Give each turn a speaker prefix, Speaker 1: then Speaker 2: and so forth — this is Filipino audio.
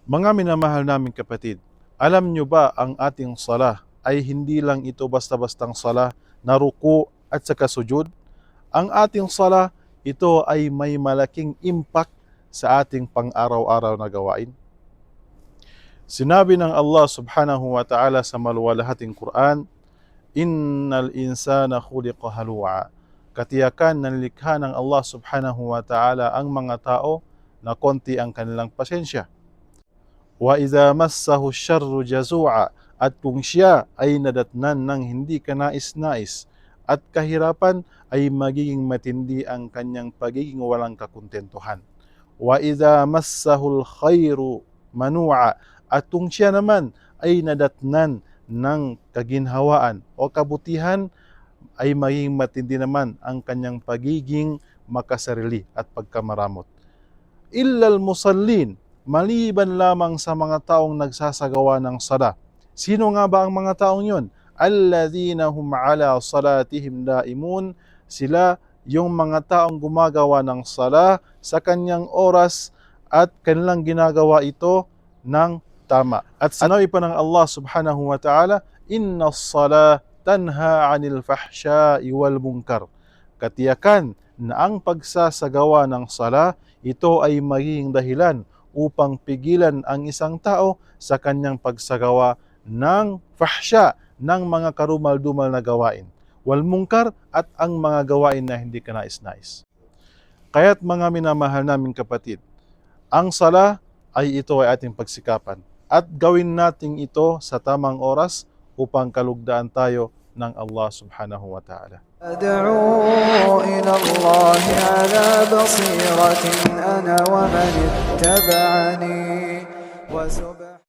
Speaker 1: Mga minamahal naming kapatid, alam nyo ba ang ating sala ay hindi lang ito basta-bastang sala na ruku at saka sujud? Ang ating sala, ito ay may malaking impact sa ating pang-araw-araw na gawain. Sinabi ng Allah subhanahu wa ta'ala sa maluwalhating Quran, Innal insana khuliqa halu'a. Katiyakan na nilikha ng Allah subhanahu wa ta'ala ang mga tao na konti ang kanilang pasensya. Wa iza massahu syarru jazu'a. At kung siya ay nadatnan ng hindi kanais-nais at kahirapan, ay magiging matindi ang kanyang pagiging walang kakuntentuhan. Wa iza massahul khairu manu'a. At kung siya naman ay nadatnan ng kaginhawaan o kabutihan, ay magiging matindi naman ang kanyang pagiging makasarili at pagkamaramot. Illal musallin, maliban lamang sa mga taong nagsasagawa ng sala. Sino nga ba ang mga taong yun? Alladhina hum ala salatihim daimun. Sila yung mga taong gumagawa ng sala sa kanyang oras at kanilang ginagawa ito ng tama. At sinabi pa ng Allah subhanahu wa ta'ala, Inna as-salah tanha 'anil fahsya'i wal munkar. Katiyakan na ang pagsasagawa ng sala, ito ay magiging dahilan upang pigilan ang isang tao sa kanyang pagsagawa ng fahsya, ng mga karumal-dumal na gawain, wal munkar, at ang mga gawain na hindi kanais-nais. Kaya't mga minamahal naming kapatid, ang sala ay ito ay ating pagsikapan at gawin natin ito sa tamang oras upang kalugdaan tayo ng Allah subhanahu wa ta'ala.
Speaker 2: أدعو إلى الله على بصيرة أنا ومن اتبعني